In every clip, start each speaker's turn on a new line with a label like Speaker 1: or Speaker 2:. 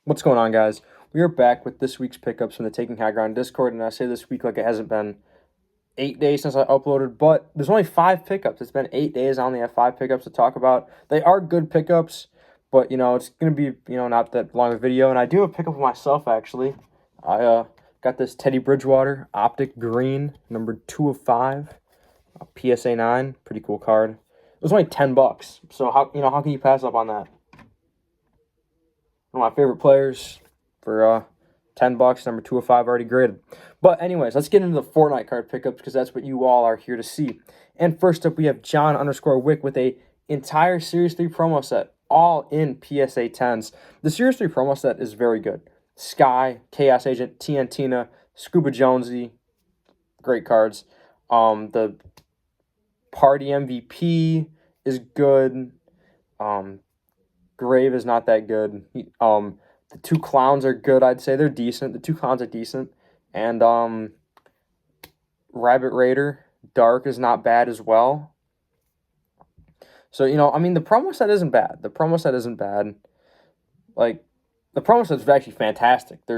Speaker 1: What's going on, guys? We are back with this week's pickups from the Taking High Ground Discord, and I say this week like it hasn't been 8 days since I uploaded, but there's only 5 pickups. It's been 8 days. I only have 5 pickups to talk about. They are good pickups, but it's gonna be not that long a video. And I do have a pickup of myself actually. I got this Teddy Bridgewater Optic Green, number 2 of 5, PSA 9. Pretty cool card. It was only $10, so how can you pass up on that? One of my favorite players for $10, number 2 of 5, already graded. But anyways, let's get into the Fortnite card pickups because that's what you all are here to see. And first up, we have John_Wick with a entire Series 3 promo set, all in PSA 10s. The Series 3 promo set is very good. Sky, Chaos Agent, TNTina, Scuba Jonesy, great cards. The Party MVP is good. Grave is not that good. The 2 clowns are good, I'd say. They're decent. The 2 clowns are decent. And Rabbit Raider, Dark is not bad as well. So, the promo set isn't bad. The promo set isn't bad. Like, the promo set is actually fantastic. I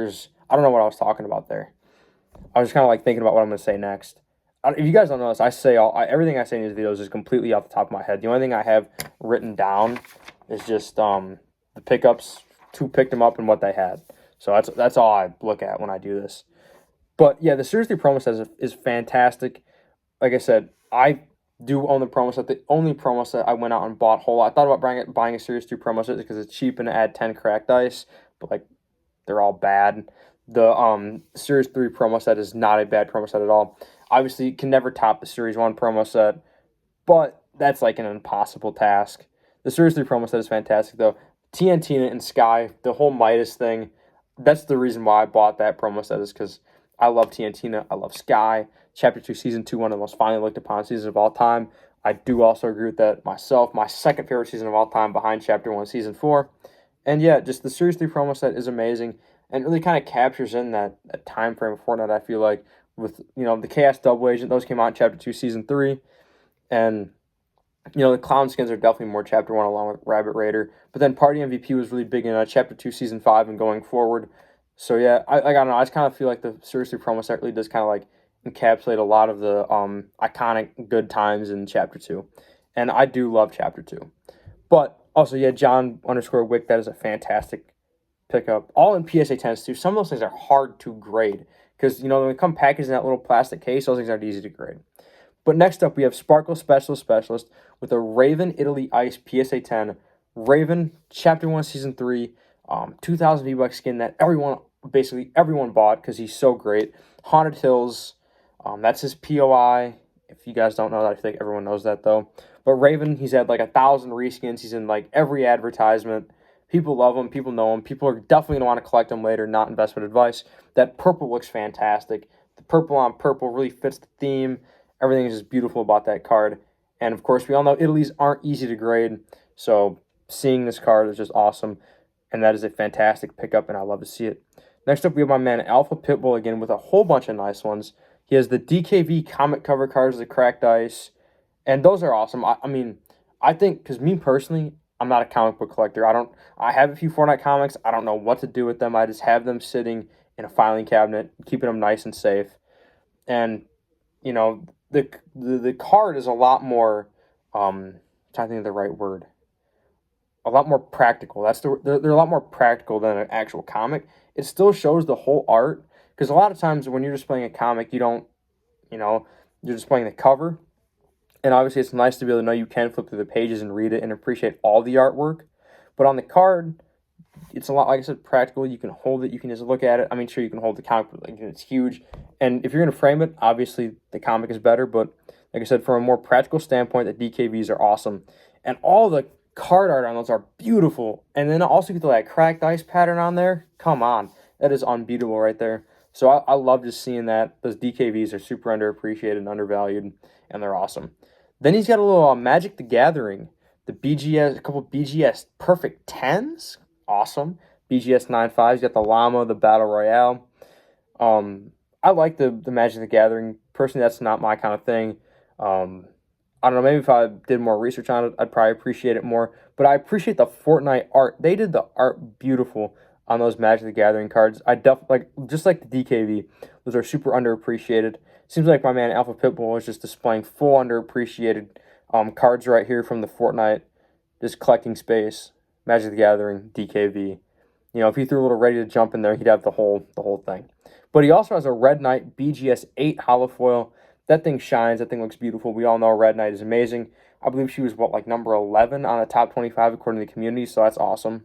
Speaker 1: don't know what I was talking about there. I was just kind of like thinking about what I'm going to say next. If you guys don't know this, I say everything I say in these videos is completely off the top of my head. The only thing I have written down is just the pickups, who picked them up and what they had. So that's all I look at when I do this. But yeah, the Series 3 promo set is fantastic. Like I said, I do own the promo set. The only promo set I went out and bought whole. I thought about buying a Series 2 promo set because it's cheap and add 10 cracked ice, but like they're all bad. The Series 3 promo set is not a bad promo set at all. Obviously, you can never top the Series 1 promo set, but that's like an impossible task. The Series 3 promo set is fantastic, though. TNT and Sky, the whole Midas thing, that's the reason why I bought that promo set, is because I love TNT, I love Sky. Chapter 2, Season 2, one of the most finally looked upon seasons of all time. I do also agree with that myself. My second favorite season of all time behind Chapter 1, Season 4. And yeah, just the Series 3 promo set is amazing and really kind of captures in that time frame of Fortnite, I feel like, with, the Chaos Double Agent. Those came out in Chapter 2, Season 3. And, the clown skins are definitely more Chapter 1 along with Rabbit Raider. But then Party MVP was really big in Chapter 2, Season 5 and going forward. So yeah, I don't know. I just kind of feel like the Series 3 promo set really does kind of like encapsulate a lot of the iconic good times in Chapter 2. And I do love Chapter 2. But also, yeah, John_Wick, that is a fantastic pickup. All in PSA 10s too. Some of those things are hard to grade because, when they come packaged in that little plastic case, those things aren't easy to grade. But next up, we have Sparkle Specialist with a Raven Italy Ice PSA 10. Raven, Chapter 1, Season 3, 2,000 V-Bucks skin that basically everyone bought because he's so great. Haunted Hills, that's his POI. If you guys don't know that, I think everyone knows that, though. But Raven, he's had like 1,000 reskins. He's in like every advertisement. People love him. People know him. People are definitely going to want to collect him later, not investment advice. That purple looks fantastic. The purple on purple really fits the theme. Everything is just beautiful about that card. And, of course, we all know Italy's aren't easy to grade. So seeing this card is just awesome. And that is a fantastic pickup, and I love to see it. Next up, we have my man Alpha Pitbull again with a whole bunch of nice ones. He has the DKV comic cover cards, the cracked ice. And those are awesome. I think, because me personally, I'm not a comic book collector. I have a few Fortnite comics. I don't know what to do with them. I just have them sitting in a filing cabinet, keeping them nice and safe. And, the card is a lot more, I'm trying to think of the right word, a lot more practical. They're a lot more practical than an actual comic. It still shows the whole art, because a lot of times when you're just playing a comic, you don't, you're just playing the cover. And obviously it's nice to be able to know you can flip through the pages and read it and appreciate all the artwork. But on the card, it's a lot, like I said, practical. You can hold it. You can just look at it. Sure, you can hold the comic, but it's huge. And if you're going to frame it, obviously the comic is better. But like I said, from a more practical standpoint, the DKVs are awesome. And all the card art on those are beautiful. And then also get that cracked ice pattern on there. Come on. That is unbeatable right there. So I love just seeing that. Those DKVs are super underappreciated and undervalued, and they're awesome. Then he's got a little Magic the Gathering. The BGS, a couple BGS Perfect 10s. Awesome. BGS 9.5s. You got the Llama, the Battle Royale. I like the Magic the Gathering. Personally, that's not my kind of thing. I don't know, maybe if I did more research on it, I'd probably appreciate it more. But I appreciate the Fortnite art. They did the art beautiful on those Magic the Gathering cards. I definitely just like the DKV. Those are super underappreciated. Seems like my man Alpha Pitbull is just displaying full underappreciated cards right here from the Fortnite, just collecting space. Magic the Gathering, DKV. You know, if he threw a little ready to jump in there, he'd have the whole thing. But he also has a Red Knight BGS 8 holofoil. That thing shines. That thing looks beautiful. We all know Red Knight is amazing. I believe she was, like number 11 on the top 25 according to the community, so that's awesome.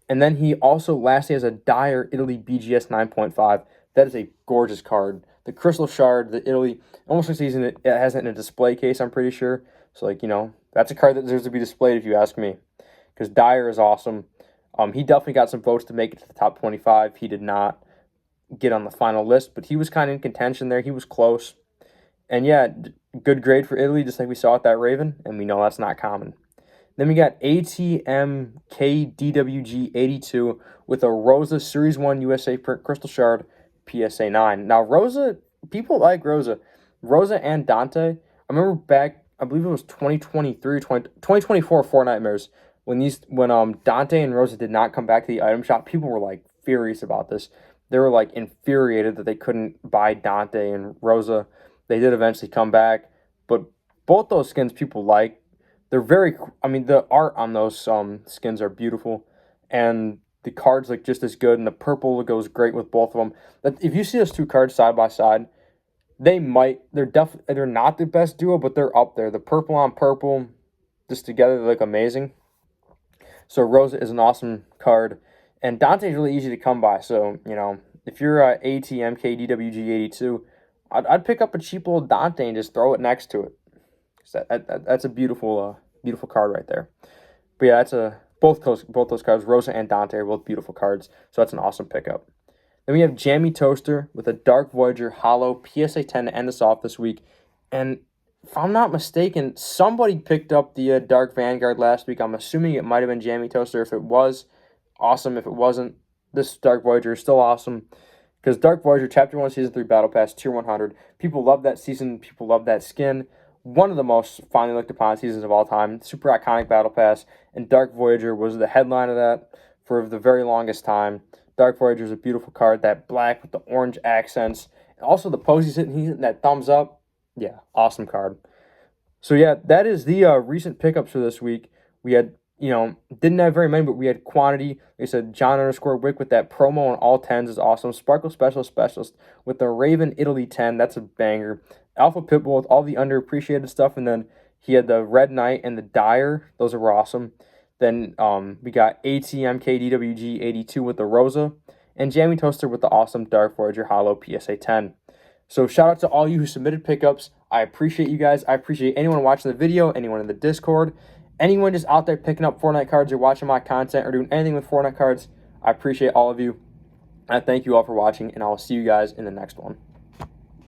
Speaker 1: And then he also lastly has a Dyer Italy BGS 9.5. That is a gorgeous card. The Crystal Shard, the Italy, almost looks like it has it in a display case, I'm pretty sure. So, like, you know, that's a card that deserves to be displayed if you ask me. Because Dyer is awesome. He definitely got some votes to make it to the top 25. He did not get on the final list, but he was kind of in contention there. He was close. And yeah, good grade for Italy, just like we saw at that Raven, and we know that's not common. Then we got ATMKDWG 82 with a Rosa Series 1 USA Print Crystal Shard PSA 9. Now, Rosa, people like Rosa. Rosa and Dante, I remember back, I believe it was 2024 Four Nightmares, when Dante and Rosa did not come back to the item shop, people were like furious about this. They were like infuriated that they couldn't buy Dante and Rosa. They did eventually come back, but both those skins people like. They're very, I mean, the art on those skins are beautiful, and the cards look just as good, and the purple goes great with both of them. If you see those two cards side by side, they're not the best duo, but they're up there. The purple on purple, just together, they look amazing. So Rosa is an awesome card, and Dante's really easy to come by. So, you know, if you're ATMKDWG82, I'd pick up a cheap little Dante and just throw it next to it. That's a beautiful card right there. But yeah, both those cards, Rosa and Dante, are both beautiful cards. So that's an awesome pickup. Then we have Jammy Toaster with a Dark Voyager Holo PSA 10 to end us off this week. And if I'm not mistaken, somebody picked up the Dark Vanguard last week. I'm assuming it might have been Jammy Toaster. If it was, awesome. If it wasn't, this Dark Voyager is still awesome. Because Dark Voyager Chapter 1 Season 3 Battle Pass Tier 100. People love that season. People love that skin. One of the most finally looked upon seasons of all time. Super iconic Battle Pass. And Dark Voyager was the headline of that for the very longest time. Dark Voyager is a beautiful card. That black with the orange accents. And also the pose he's hitting that thumbs up. Yeah, awesome card. So yeah, that is the recent pickups for this week. We had, didn't have very many, but we had quantity. Like I said, John_Wick with that promo on all 10s is awesome. Sparkle Specialist with the Raven Italy 10, that's a banger. Alpha Pitbull with all the underappreciated stuff, and then he had the Red Knight and the Dyer. Those were awesome. Then we got ATMKDWG 82 with the Rosa, and Jammy Toaster with the awesome Dark Voyager Holo PSA 10. So shout out to all you who submitted pickups. I appreciate you guys. I appreciate anyone watching the video, anyone in the Discord, anyone just out there picking up Fortnite cards or watching my content or doing anything with Fortnite cards. I appreciate all of you. I thank you all for watching, and I will see you guys in the next one.